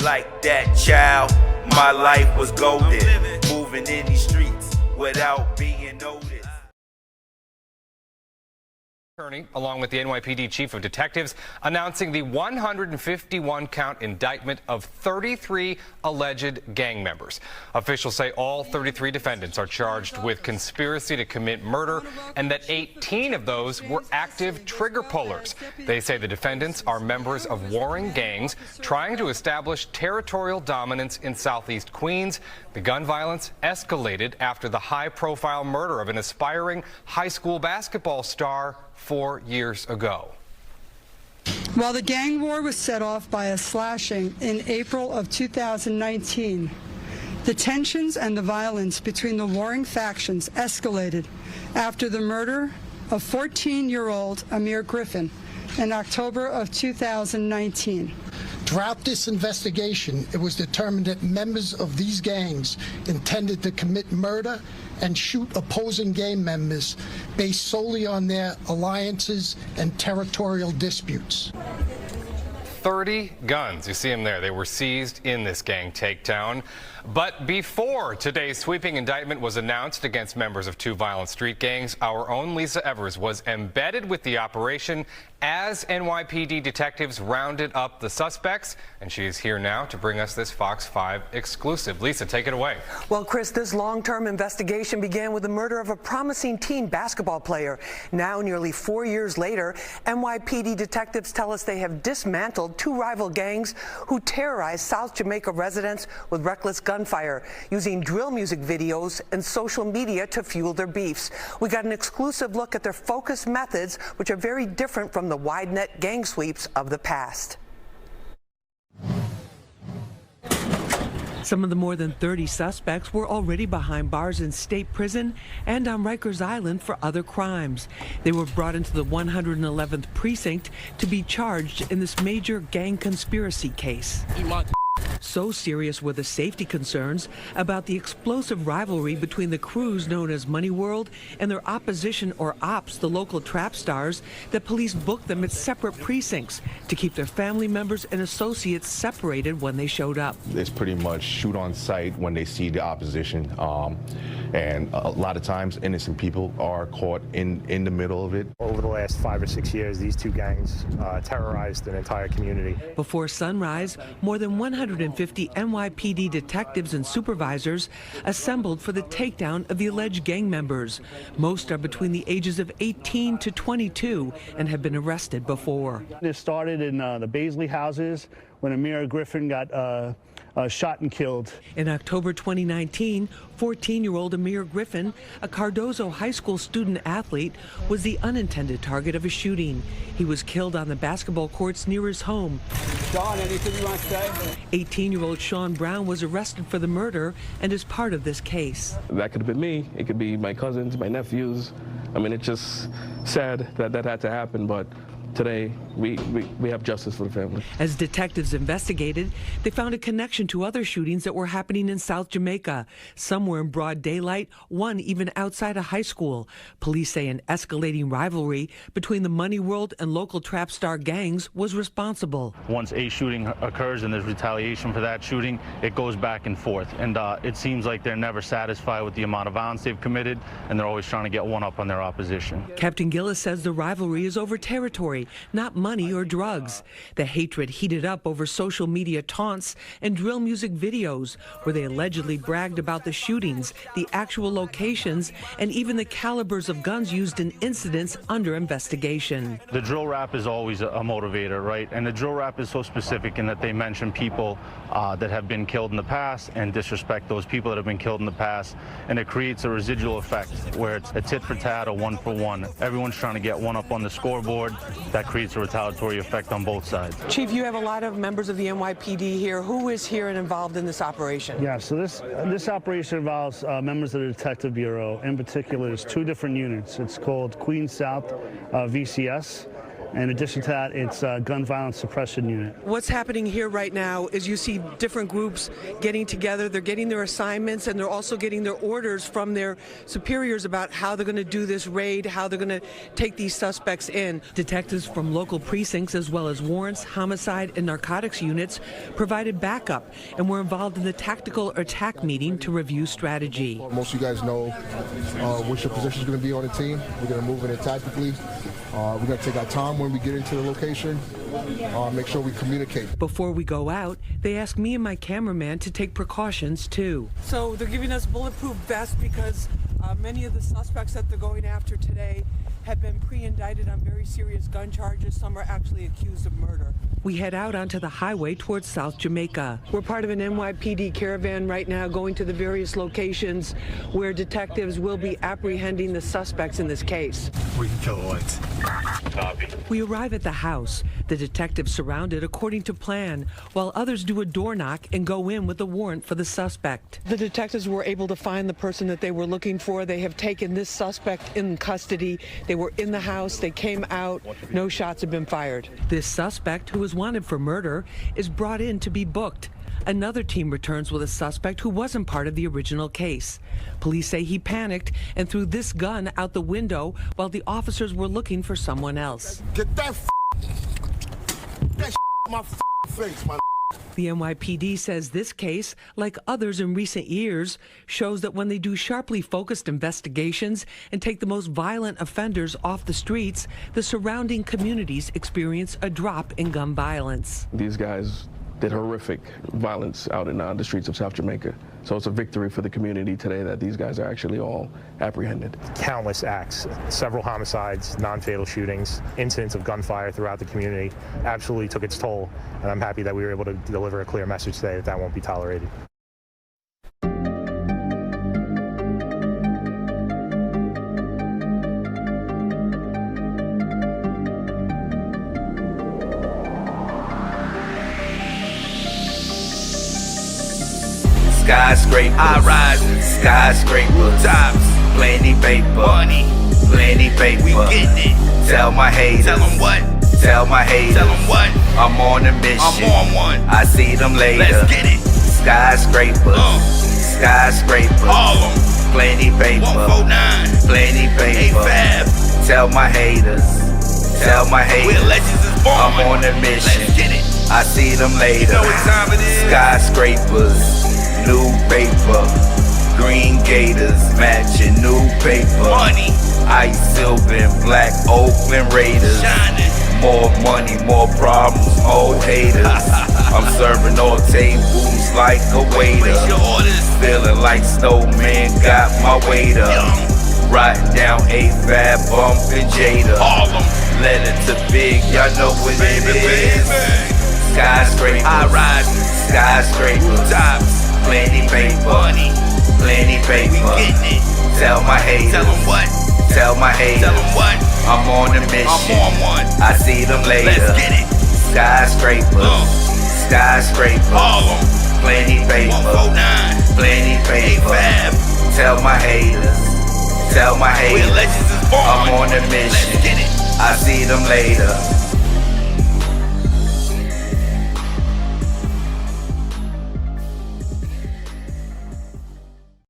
Like that child, my life was golden, moving in these streets without being noticed. Attorney, along with the NYPD Chief of Detectives, announcing the 151-count indictment of 33 alleged gang members. Officials say all 33 defendants are charged with conspiracy to commit murder and that 18 of those were active trigger pullers. They say the defendants are members of warring gangs trying to establish territorial dominance in Southeast Queens. The gun violence escalated after the high-profile murder of an aspiring high school basketball star 4 years ago. While the gang war was set off by a slashing in April of 2019, the tensions and the violence between the warring factions escalated after the murder of 14-year-old Amir Griffin in October of 2019. Throughout this investigation, it was determined that members of these gangs intended to commit murder and shoot opposing gang members based solely on their alliances and territorial disputes. 30 guns, you see them there. They were seized in this gang takedown. But before today's sweeping indictment was announced against members of two violent street gangs, our own Lisa Evers was embedded with the operation as NYPD detectives rounded up the suspects. And she is here now to bring us this Fox 5 exclusive. Lisa, take it away. Well, Chris, this long-term investigation began with the murder of a promising teen basketball player. Now, nearly 4 years later, NYPD detectives tell us they have dismantled two rival gangs who terrorized South Jamaica residents with reckless gunfire, using drill music videos and social media to fuel their beefs. We got an exclusive look at their focused methods, which are very different from the wide net gang sweeps of the past. Some of the more than 30 suspects were already behind bars in state prison and on Rikers Island for other crimes. They were brought into the 111th precinct to be charged in this major gang conspiracy case. So serious were the safety concerns about the explosive rivalry between the crews known as Money World and their opposition or ops, the local trap stars, that police booked them at separate precincts to keep their family members and associates separated when they showed up. It's pretty much shoot on sight when they see the opposition, and a lot of times innocent people are caught in the middle of it. Over the last 5 or 6 years, these two gangs terrorized an entire community. Before sunrise, more than 150 NYPD detectives and supervisors assembled for the takedown of the alleged gang members. Most are between the ages of 18 to 22 and have been arrested before. This started in the Baisley houses when Amir Griffin got shot and killed. In October 2019, 14-year-old Amir Griffin, a Cardozo High School student athlete, was the unintended target of a shooting. He was killed on the basketball courts near his home. Sean, anything you want to say? 18-year-old Sean Brown was arrested for the murder and is part of this case. That could have been me. It could be my cousins, my nephews. I mean, it's just sad that that had to happen, but today, we have justice for the family. As detectives investigated, they found a connection to other shootings that were happening in South Jamaica. Some were in broad daylight, one even outside a high school. Police say an escalating rivalry between the Money World and local trap star gangs was responsible. Once a shooting occurs and there's retaliation for that shooting, it goes back and forth. And it seems like they're never satisfied with the amount of violence they've committed, and they're always trying to get one up on their opposition. Captain Gillis says the rivalry is over territory, not money or drugs. The hatred heated up over social media taunts and drill music videos where they allegedly bragged about the shootings, the actual locations, and even the calibers of guns used in incidents under investigation. The drill rap is always a motivator, right? And the drill rap is so specific in that they mention people that have been killed in the past and disrespect those people that have been killed in the past. And it creates a residual effect where it's a tit for tat, a one for one. Everyone's trying to get one up on the scoreboard. That creates a retaliatory effect on both sides. Chief, you have a lot of members of the NYPD here. Who is here and involved in this operation? Yeah, so this operation involves members of the Detective Bureau. In particular, there's two different units. It's called Queens South VCS, In addition to that, it's a gun violence suppression unit. What's happening here right now is you see different groups getting together. They're getting their assignments, and they're also getting their orders from their superiors about how they're going to do this raid, how they're going to take these suspects in. Detectives from local precincts, as well as warrants, homicide, and narcotics units, provided backup and were involved in the tactical attack meeting to review strategy. Most of you guys know which your position is going to be on the team. We're going to move in it tactically. We're going to take our time when we get into the location, make sure we communicate. Before we go out, they asked me and my cameraman to take precautions too. So they're giving us bulletproof vests because many of the suspects that they're going after today have been pre-indicted on very serious gun charges. Some are actually accused of murder. We head out onto the highway towards South Jamaica. We're part of an NYPD caravan right now going to the various locations where detectives will be apprehending the suspects in this case. We can kill the lights. Copy. We arrive at the house. The detectives surround it according to plan, while others do a door knock and go in with a warrant for the suspect. The detectives were able to find the person that they were looking for. They have taken this suspect in custody. They were in the house. They came out. No shots have been fired. This suspect, who is wanted for murder, is brought in to be booked. Another team returns with a suspect who wasn't part of the original case. Police say he panicked and threw this gun out the window while the officers were looking for someone else. Get that my face, my. The NYPD says this case, like others in recent years, shows that when they do sharply focused investigations and take the most violent offenders off the streets, the surrounding communities experience a drop in gun violence. These guys did horrific violence out in the streets of South Jamaica. So it's a victory for the community today that these guys are actually all apprehended. Countless acts, several homicides, non-fatal shootings, incidents of gunfire throughout the community absolutely took its toll, and I'm happy that we were able to deliver a clear message today that that won't be tolerated. Skyscraper, high rising, skyscraper tops, plenty paper, money, plenty paper. We getting it. Tell my haters, tell them what? Tell my haters, tell them what? I'm on a mission, I'm on one. I see them later. Let's get it. Skyscrapers, skyscrapers, all them, plenty paper, 149, plenty paper. A5. Tell my haters, tell my haters, where legends is born. I'm on a mission. Let's get it. I see them later. You know what time it is? Skyscrapers. New paper, green gators matching new paper. Money, ice, silver, and black Oakland Raiders. Shining. More money, more problems, more haters. I'm serving all tables like a waiter. Feeling like Snowman got my weight up. Riding down A5, bumping Jada. Letter to Big, y'all know what it is. Skyscraper, high rising, skyscraper tops. Plenty paper, money, plenty paper. We getting it. Tell my haters, tell them what? Tell my haters, tell them what? I'm on a mission, I'm on one. I see them later. Let's get it. Skyscrapers, skyscrapers, all them, plenty paper, 149, plenty paper. A5. Tell my haters, tell my haters, where legends is born. I'm on a mission. Let's get it. I see them later.